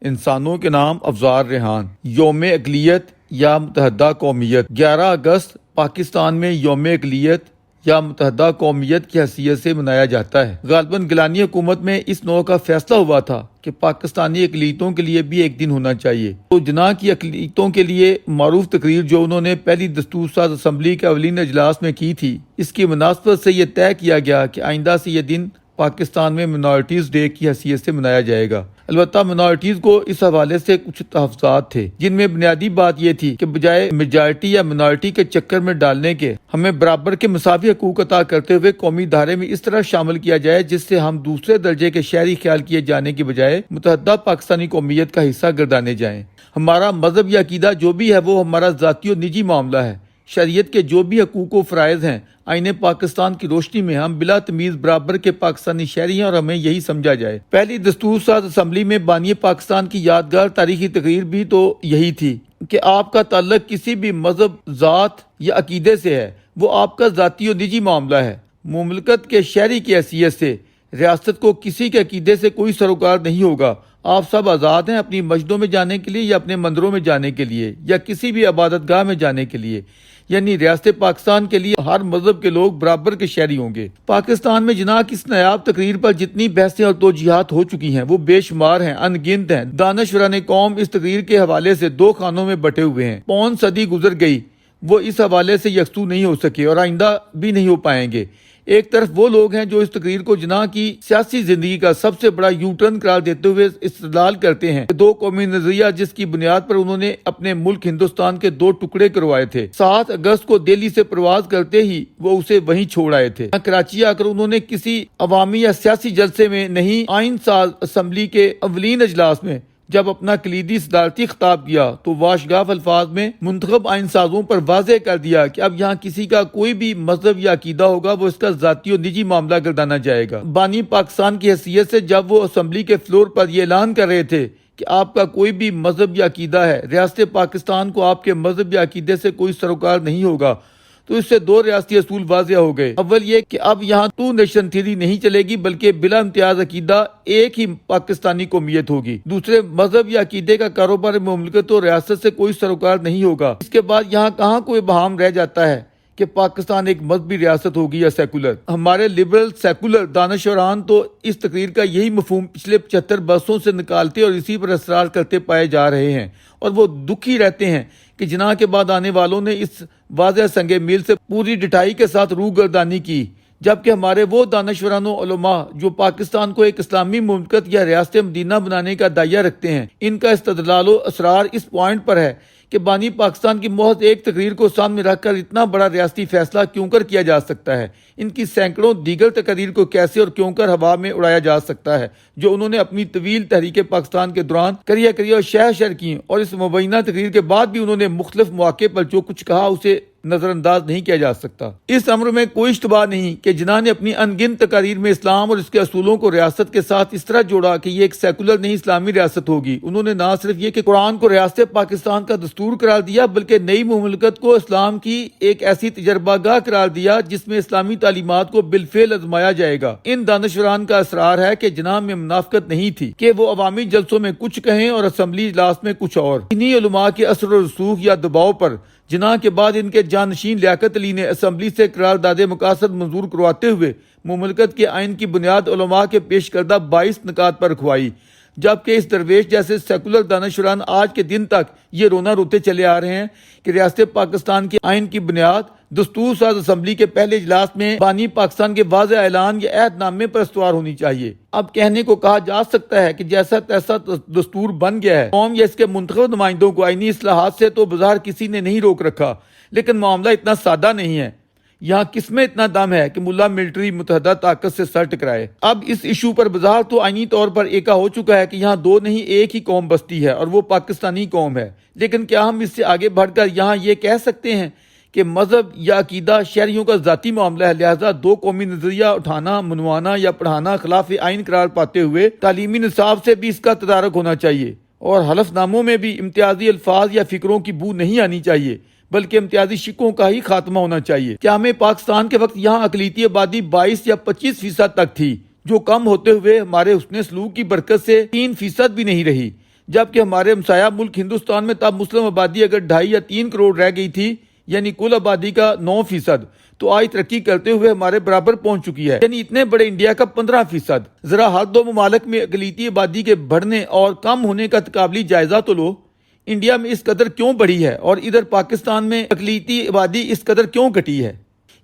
انسانوں کے نام افزار ریحان۔ یوم اقلیت یا متحدہ قومیت 11 اگست پاکستان میں یوم اقلیت یا متحدہ قومیت کی حیثیت سے منایا جاتا ہے۔ غالباً گیلانی حکومت میں اس نوع کا فیصلہ ہوا تھا کہ پاکستانی اقلیتوں کے لیے بھی ایک دن ہونا چاہیے۔ تو جناح کی اقلیتوں کے لیے معروف تقریر جو انہوں نے پہلی دستور ساز اسمبلی کے اولین اجلاس میں کی تھی، اس کی مناسبت سے یہ طے کیا گیا کہ آئندہ سے یہ دن پاکستان میں منارٹیز ڈے کی حیثیت سے منایا جائے گا۔ البتہ منارٹیز کو اس حوالے سے کچھ تحفظات تھے، جن میں بنیادی بات یہ تھی کہ بجائے میجارٹی یا منارٹی کے چکر میں ڈالنے کے، ہمیں برابر کے مساوی حقوق عطا کرتے ہوئے قومی دھارے میں اس طرح شامل کیا جائے جس سے ہم دوسرے درجے کے شہری خیال کیے جانے کی بجائے متحدہ پاکستانی قومیت کا حصہ گردانے جائیں۔ ہمارا مذہب یا عقیدہ جو بھی ہے وہ ہمارا ذاتی اور نجی معاملہ ہے۔ شریعت کے جو بھی حقوق و فرائض ہیں، آئین پاکستان کی روشنی میں ہم بلا تمیز برابر کے پاکستانی شہری ہیں اور ہمیں یہی سمجھا جائے۔ پہلی دستور ساز اسمبلی میں بانی پاکستان کی یادگار تاریخی تقریر بھی تو یہی تھی کہ آپ کا تعلق کسی بھی مذہب، ذات یا عقیدے سے ہے، وہ آپ کا ذاتی اور نجی معاملہ ہے۔ مملکت کے شہری کی حیثیت سے ریاست کو کسی کے عقیدے سے کوئی سروکار نہیں ہوگا۔ آپ سب آزاد ہیں اپنی مسجدوں میں جانے کے لیے یا اپنے مندروں میں جانے کے لیے یا کسی بھی عبادت گاہ میں جانے کے لیے، یعنی ریاست پاکستان کے لیے ہر مذہب کے لوگ برابر کے شہری ہوں گے۔ پاکستان میں جناح کی اس نایاب تقریر پر جتنی بحثیں اور توجیہات ہو چکی ہیں وہ بے شمار ہیں، ان گنت ہیں۔ دانشوران قوم اس تقریر کے حوالے سے دو خانوں میں بٹے ہوئے ہیں۔ پون صدی گزر گئی، وہ اس حوالے سے یکسو نہیں ہو سکے اور آئندہ بھی نہیں ہو پائیں گے۔ ایک طرف وہ لوگ ہیں جو اس تقریر کو جناح کی سیاسی زندگی کا سب سے بڑا یو ٹرن قرار دیتے ہوئے استدلال کرتے ہیں کہ دو قومی نظریہ جس کی بنیاد پر انہوں نے اپنے ملک ہندوستان کے دو ٹکڑے کروائے تھے۔ 7 اگست کو دہلی سے پرواز کرتے ہی وہ اسے وہیں چھوڑ آئے تھے۔ کراچی آ کر انہوں نے کسی عوامی یا سیاسی جلسے میں نہیں، آئین ساز اسمبلی کے اولین اجلاس میں جب اپنا کلیدی صدارتی خطاب کیا تو واشگاف الفاظ میں منتخب آئین سازوں پر واضح کر دیا کہ اب یہاں کسی کا کوئی بھی مذہب یا عقیدہ ہوگا وہ اس کا ذاتی اور نجی معاملہ گردانا جائے گا۔ بانی پاکستان کی حیثیت سے جب وہ اسمبلی کے فلور پر یہ اعلان کر رہے تھے کہ آپ کا کوئی بھی مذہب یا عقیدہ ہے، ریاست پاکستان کو آپ کے مذہب یا عقیدے سے کوئی سروکار نہیں ہوگا، تو اس سے دو ریاستی اصول واضح ہو گئے۔ اول یہ کہ اب یہاں ٹو نیشن تھیوری نہیں چلے گی بلکہ بلا امتیاز عقیدہ ایک ہی پاکستانی قومیت ہوگی۔ دوسرے، مذہب یا عقیدے کا کاروبار مملکت و ریاست سے کوئی سروکار نہیں ہوگا۔ اس کے بعد یہاں کہاں کوئی بہام رہ جاتا ہے کہ پاکستان ایک مذہبی ریاست ہوگی یا سیکولر۔ ہمارے لبرل سیکولر دانشوران تو اس تقریر کا یہی مفہوم پچھلے 75 برسوں سے نکالتے اور اسی پر اصرار کرتے پائے جا رہے ہیں، اور وہ دکھی رہتے ہیں کہ جناح کے بعد آنے والوں نے اس واضح سنگ میل سے پوری ڈٹائی کے ساتھ روح گردانی کی، جبکہ ہمارے وہ دانشوران و علماء جو پاکستان کو ایک اسلامی مملکت یا ریاست مدینہ بنانے کا داعیہ رکھتے ہیں، ان کا استدلال و اصرار اس پوائنٹ پر ہے کہ بانی پاکستان کی محض ایک تقریر کو سامنے رکھ کر اتنا بڑا ریاستی فیصلہ کیوں کر کیا جا سکتا ہے، ان کی سینکڑوں دیگر تقاریر کو کیسے اور کیوں کر ہوا میں اڑایا جا سکتا ہے جو انہوں نے اپنی طویل تحریک پاکستان کے دوران کری اور شہر کی، اور اس مبینہ تقریر کے بعد بھی انہوں نے مختلف مواقع پر جو کچھ کہا اسے نظر انداز نہیں کیا جا سکتا۔ اس امر میں کوئی اشتباہ نہیں کہ جناح نے اپنی ان گنت تقاریر میں اسلام اور اس کے اصولوں کو ریاست کے ساتھ اس طرح جوڑا کہ یہ ایک سیکولر نہیں اسلامی ریاست ہوگی۔ انہوں نے نہ صرف یہ کہ قرآن کو ریاست پاکستان کا دستور قرار دیا بلکہ نئی مملکت کو اسلام کی ایک ایسی تجربہ گاہ قرار دیا جس میں اسلامی تعلیمات کو بالفعل آزمایا جائے گا۔ ان دانشوران کا اصرار ہے کہ جناح میں منافقت نہیں تھی کہ وہ عوامی جلسوں میں کچھ کہیں اور اسمبلی اجلاس میں کچھ اور۔ انہی علماء کے اثر و رسوخ یا دباؤ پر جناح کے بعد ان کے جانشین لیاقت علی نے اسمبلی سے قرارداد مقاصد منظور کرواتے ہوئے مملکت کے آئین کی بنیاد علماء کے پیش کردہ 22 نکات پر رکھوائی، جبکہ اس درویش جیسے سیکولر دانشوران آج کے دن تک یہ رونا روتے چلے آ رہے ہیں کہ ریاست پاکستان کے آئین کی بنیاد دستور ساز اسمبلی کے پہلے اجلاس میں بانی پاکستان کے واضح اعلان یا عہد نامے پر استوار ہونی چاہیے۔ اب کہنے کو کہا جا سکتا ہے کہ جیسا تیسا دستور بن گیا ہے، قوم یا اس کے منتخب نمائندوں کو آئینی اصلاحات سے تو بظاہر کسی نے نہیں روک رکھا، لیکن معاملہ اتنا سادہ نہیں ہے۔ یہاں کس میں اتنا دم ہے کہ ملا ملٹری متحدہ طاقت سے سر ٹکرائے؟ اب اس ایشو پر بظاہر تو آئینی طور پر ایکا ہو چکا ہے کہ یہاں دو نہیں ایک ہی قوم بستی ہے اور وہ پاکستانی قوم ہے، لیکن کیا ہم اس سے آگے بڑھ کر یہاں یہ کہہ سکتے ہیں کہ مذہب یا عقیدہ شہریوں کا ذاتی معاملہ ہے، لہذا دو قومی نظریہ اٹھانا، منوانا یا پڑھانا خلاف آئین قرار پاتے ہوئے تعلیمی نصاب سے بھی اس کا تدارک ہونا چاہیے، اور حلف ناموں میں بھی امتیازی الفاظ یا فکروں کی بو نہیں آنی چاہیے بلکہ امتیازی شکوں کا ہی خاتمہ ہونا چاہیے۔ کیا ہمیں پاکستان کے وقت یہاں اقلیتی آبادی 22 یا 25% تک تھی، جو کم ہوتے ہوئے ہمارے حسن سلوک کی برکت سے 3% بھی نہیں رہی، جبکہ ہمارے ہمسایہ ملک ہندوستان میں تب مسلم آبادی اگر 2.5 یا 3 کروڑ رہ گئی تھی، یعنی کل آبادی کا 9%، تو آج ترقی کرتے ہوئے ہمارے برابر پہنچ چکی ہے، یعنی اتنے بڑے انڈیا کا 15%۔ ذرا ہر دو ممالک میں اقلیتی آبادی کے بڑھنے اور کم ہونے کا تقابلی جائزہ تو لو۔ انڈیا میں اس قدر کیوں بڑھی ہے اور ادھر پاکستان میں اقلیتی آبادی اس قدر کیوں گھٹی ہے؟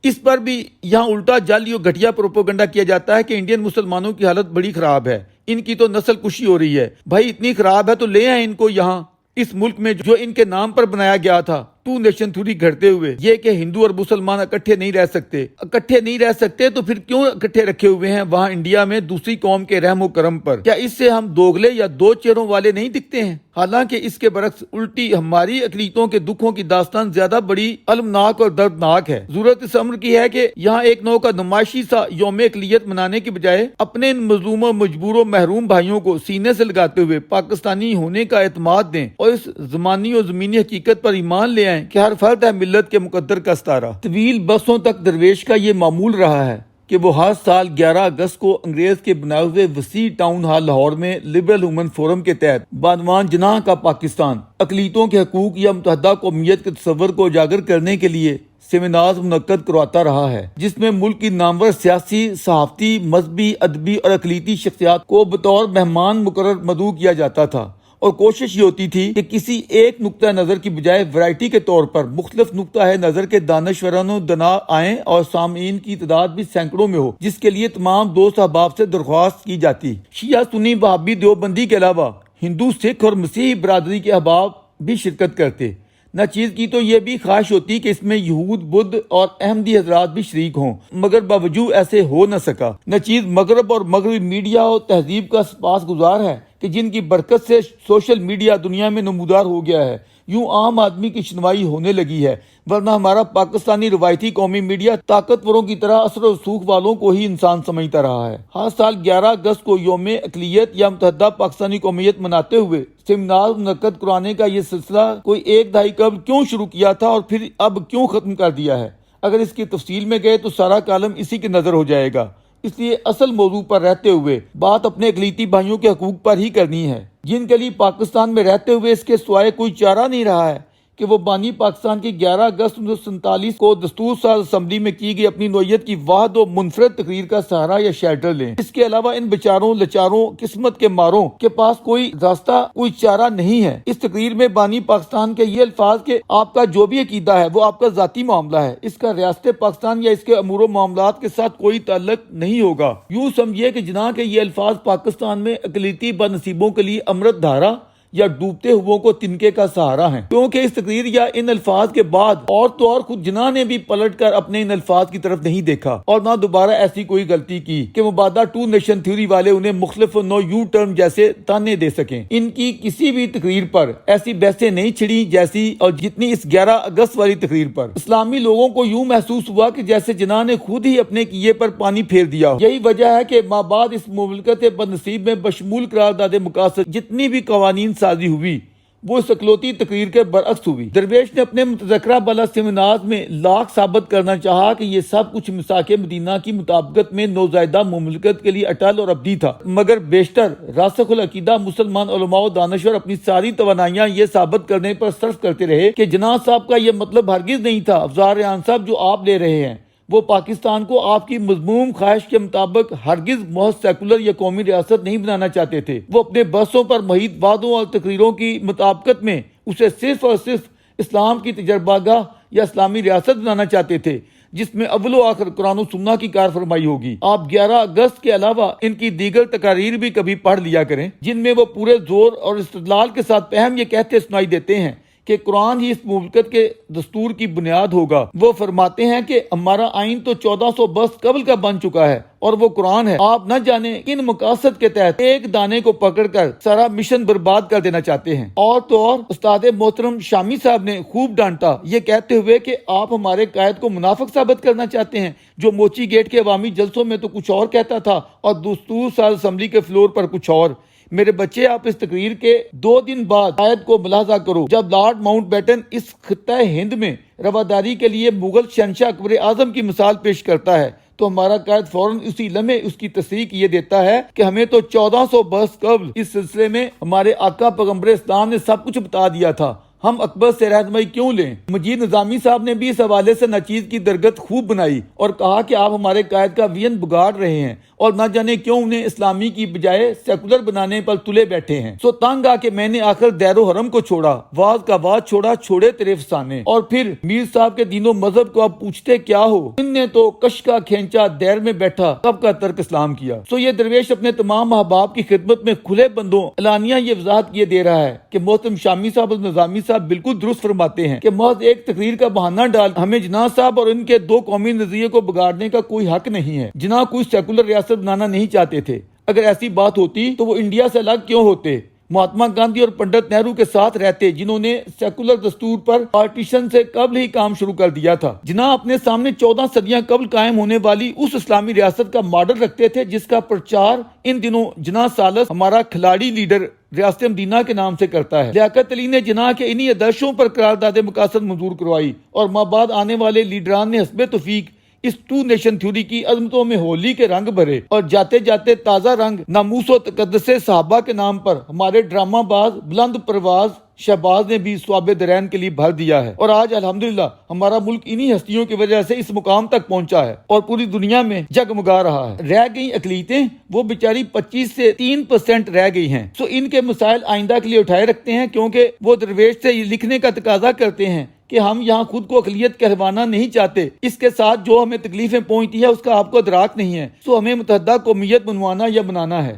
اس پر بھی یہاں الٹا جعلی اور گھٹیا پروپیگنڈا کیا جاتا ہے کہ انڈین مسلمانوں کی حالت بڑی خراب ہے، ان کی تو نسل کشی ہو رہی ہے۔ بھائی اتنی خراب ہے تو لے آئیں ان کو یہاں، اس ملک میں جو ان کے نام پر بنایا گیا تھا، 2 نیشن تھیوری گھڑتے ہوئے، یہ کہ ہندو اور مسلمان اکٹھے نہیں رہ سکتے تو پھر کیوں اکٹھے رکھے ہوئے ہیں وہاں انڈیا میں دوسری قوم کے رحم و کرم پر؟ کیا اس سے ہم دوگلے یا 2 چہروں والے نہیں دکھتے ہیں؟ حالانکہ اس کے برعکس الٹی ہماری اقلیتوں کے دکھوں کی داستان زیادہ بڑی المناک اور دردناک ہے۔ ضرورت اس امر کی ہے کہ یہاں ایک نوع کا نمائشی سا یوم اقلیت منانے کے بجائے اپنے ان مظلوم و مجبور و محروم بھائیوں کو سینے سے لگاتے ہوئے پاکستانی ہونے کا اعتماد دیں اور اس زمانی و زمینی حقیقت پر ایمان لے آئیں کہ ہر فرد ہے ملت کے مقدر کا ستارہ۔ طویل برسوں تک درویش کا یہ معمول رہا ہے کہ وہ ہر سال 11 اگست کو انگریز کے بنائے ہوئے وسیع ٹاؤن ہال لاہور میں لبرل وومن فورم کے تحت بعنوان جناح کا پاکستان اقلیتوں کے حقوق یا متحدہ قومیت کے تصور کو اجاگر کرنے کے لیے سیمینارز منعقد کرواتا رہا ہے، جس میں ملک کی نامور سیاسی، صحافتی، مذہبی، ادبی اور اقلیتی شخصیات کو بطور مہمان مقرر مدعو کیا جاتا تھا، اور کوشش یہ ہوتی تھی کہ کسی ایک نقطہ نظر کی بجائے ورائٹی کے طور پر مختلف نقطہ نظر کے دانشوران و دنا آئیں اور سامعین کی تعداد بھی سینکڑوں میں ہو، جس کے لیے تمام دوست احباب سے درخواست کی جاتی۔ شیعہ، سنی، وہابی، دیوبندی کے علاوہ ہندو، سکھ اور مسیحی برادری کے احباب بھی شرکت کرتے۔ ناچیز کی تو یہ بھی خواہش ہوتی کہ اس میں یہود، بدھ اور احمدی حضرات بھی شریک ہوں، مگر باوجود ایسے ہو نہ سکا۔ ناچیز مغرب اور مغربی میڈیا اور تہذیب کا سپاس گزار ہے کہ جن کی برکت سے سوشل میڈیا دنیا میں نمودار ہو گیا ہے، یوں عام آدمی کی شنوائی ہونے لگی ہے، ورنہ ہمارا پاکستانی روایتی قومی میڈیا طاقتوروں کی طرح اثر و رسوخ والوں کو ہی انسان سمجھتا رہا ہے۔ ہر سال 11 اگست کو یوم اقلیت یا متحدہ پاکستانی قومیت مناتے ہوئے سیمینار منعقد کرانے کا یہ سلسلہ کوئی 1 دہائی قبل کیوں شروع کیا تھا اور پھر اب کیوں ختم کر دیا ہے؟ اگر اس کی تفصیل میں گئے تو سارا کالم اسی کے نظر ہو جائے گا۔ اس لیے اصل موضوع پر رہتے ہوئے بات اپنے اقلیتی بھائیوں کے حقوق پر ہی کرنی ہے، جن کے لیے پاکستان میں رہتے ہوئے اس کے سوائے کوئی چارہ نہیں رہا ہے کہ وہ بانی پاکستان کی 11 اگست 1947 کو دستور ساز اسمبلی میں کی گئی اپنی نوعیت کی واحد و منفرد تقریر کا سہارا یا شیلٹر لیں۔ اس کے علاوہ ان بیچاروں، لچاروں، قسمت کے ماروں کے پاس کوئی راستہ، کوئی چارہ نہیں ہے۔ اس تقریر میں بانی پاکستان کے یہ الفاظ کہ آپ کا جو بھی عقیدہ ہے وہ آپ کا ذاتی معاملہ ہے، اس کا ریاست پاکستان یا اس کے امور و معاملات کے ساتھ کوئی تعلق نہیں ہوگا۔ یوں سمجھیے کہ جناح کے یہ الفاظ پاکستان میں اقلیتی بدنصیبوں کے لیے امرت دھارا یا ڈوبتے ہوئوں کو تنکے کا سہارا ہیں، کیونکہ اس تقریر یا ان الفاظ کے بعد اور تو اور خود جناح نے بھی پلٹ کر اپنے ان الفاظ کی طرف نہیں دیکھا اور نہ دوبارہ ایسی کوئی غلطی کی کہ مبادہ 2 نیشن تھیوری والے انہیں مختلف نو یو ٹرم جیسے تانے دے سکیں۔ ان کی کسی بھی تقریر پر ایسی بحثیں نہیں چھڑی جیسی اور جتنی اس 11 اگست والی تقریر پر۔ اسلامی لوگوں کو یوں محسوس ہوا کہ جیسے جناح نے خود ہی اپنے کیے پر پانی پھیر دیا۔ یہی وجہ ہے کہ مابعد اس مملکت بدنصیب میں بشمول قرار داد مقاصد جتنی بھی قوانین سازی ہوئی وہ اس اکلوتی تقریر کے برعکس ہوئی۔ درویش نے اپنے متذکرہ بالا سیمینار میں لاکھ ثابت کرنا چاہا کہ یہ سب کچھ میثاق مدینہ کی مطابقت میں نوزائیدہ مملکت کے لیے اٹل اور ابدی تھا، مگر بیشتر راسخ العقیدہ مسلمان علماء و دانشور اپنی ساری توانائیاں یہ ثابت کرنے پر صرف کرتے رہے کہ جناح صاحب کا یہ مطلب ہرگز نہیں تھا افزار ریحان صاحب جو آپ لے رہے ہیں، وہ پاکستان کو آپ کی مذموم خواہش کے مطابق ہرگز محض سیکولر یا قومی ریاست نہیں بنانا چاہتے تھے۔ وہ اپنے بحثوں پر محیط وعدوں اور تقریروں کی مطابقت میں اسے صرف اور صرف اسلام کی تجربہ گاہ یا اسلامی ریاست بنانا چاہتے تھے، جس میں اول و آخر قرآن و سنہ کی کار فرمائی ہوگی۔ آپ 11 اگست کے علاوہ ان کی دیگر تقاریر بھی کبھی پڑھ لیا کریں، جن میں وہ پورے زور اور استدلال کے ساتھ پہم یہ کہتے سنائی دیتے ہیں کہ قرآن ہی اس مملکت کے دستور کی بنیاد ہوگا۔ وہ فرماتے ہیں کہ ہمارا آئین تو 1400 برس قبل کا بن چکا ہے اور وہ قرآن ہے۔ آپ نہ جانے کن مقاصد کے تحت ایک دانے کو پکڑ کر سارا مشن برباد کر دینا چاہتے ہیں۔ اور تو اور استاد محترم شامی صاحب نے خوب ڈانٹا یہ کہتے ہوئے کہ آپ ہمارے قائد کو منافق ثابت کرنا چاہتے ہیں، جو موچی گیٹ کے عوامی جلسوں میں تو کچھ اور کہتا تھا اور دستور ساز اسمبلی کے فلور پر کچھ اور۔ میرے بچے، آپ اس تقریر کے 2 دن بعد آیت کو ملاحظہ کرو جب لارڈ ماؤنٹ بیٹن اس خطہ ہند میں رواداری کے لیے مغل شہنشاہ اکبر اعظم کی مثال پیش کرتا ہے تو ہمارا قائد فوراً اسی لمحے اس کی تصدیق یہ دیتا ہے کہ ہمیں تو 1400 برس قبل اس سلسلے میں ہمارے آقا پیغمبر اسلام نے سب کچھ بتا دیا تھا، ہم اکبر سے رہنمائی کیوں لیں؟ مجید نظامی صاحب نے بھی اس حوالے سے ناچیز کی درگت خوب بنائی اور کہا کہ آپ ہمارے قائد کا وین بگاڑ رہے ہیں اور نہ جانے کیوں انہیں اسلامی کی بجائے سیکولر بنانے پر تلے بیٹھے ہیں۔ سو تنگ آ کے میں نے آخر دیر و حرم کو چھوڑا، واز کا واز چھوڑا، چھوڑے تیرے فسانے، اور پھر میر صاحب کے دین و مذہب کو آپ پوچھتے کیا ہو؟ ان نے تو کش کا کھینچا دیر میں بیٹھا کب کا ترک اسلام کیا۔ سو یہ درویش اپنے تمام احباب کی خدمت میں کھلے بندوں اعلانیہ یہ وضاحت کیے دے رہا ہے کہ محترم شامی صاحب اور نظامی صاحب بالکل درست فرماتے ہیں کہ محض ایک تقریر کا بہانہ ڈال ہمیں جناح صاحب اور ان کے دو قومی نظریے کو بگاڑنے کا کوئی حق نہیں ہے۔ جناح کوئی سیکولر ریاست بنانا نہیں چاہتے تھے، اگر ایسی بات ہوتی تو وہ انڈیا سے الگ کیوں ہوتے؟ مہاتما گاندھی اور پنڈت نہرو کے ساتھ رہتے جنہوں نے سیکولر دستور پر پارٹیشن سے قبل ہی کام شروع کر دیا تھا۔ جناح اپنے سامنے 14 صدیاں قبل قائم ہونے والی اس اسلامی ریاست کا ماڈل رکھتے تھے جس کا پرچار ان دنوں جناح ثالث ہمارا کھلاڑی لیڈر ریاست مدینہ کے نام سے کرتا ہے۔ لیاقت علی نے جناح کے انہی آدرشوں پر قرارداد مقاصد منظور کروائی اور مابعد آنے والے لیڈران نے حسب توفیق اس ٹو نیشن تھیوری کی عظمتوں میں ہولی کے رنگ بھرے اور جاتے جاتے تازہ رنگ ناموس و تقدس صحابہ کے نام پر ہمارے ڈرامہ باز بلند پرواز شہباز نے بھی ثواب درین کے لیے بھر دیا ہے، اور آج الحمدللہ ہمارا ملک انہی ہستیوں کی وجہ سے اس مقام تک پہنچا ہے اور پوری دنیا میں جگمگا رہا ہے۔ رہ گئی اقلیتیں، وہ بیچاری 25 سے 3% رہ گئی ہیں۔ سو ان کے مسائل آئندہ کے لیے اٹھائے رکھتے ہیں کیونکہ وہ درویش سے یہ لکھنے کا تقاضا کرتے ہیں کہ ہم یہاں خود کو اقلیت کہلوانا نہیں چاہتے، اس کے ساتھ جو ہمیں تکلیفیں پہنچتی ہے اس کا آپ کو ادراک نہیں ہے، سو ہمیں متحدہ قومیت بنوانا یا بنانا ہے۔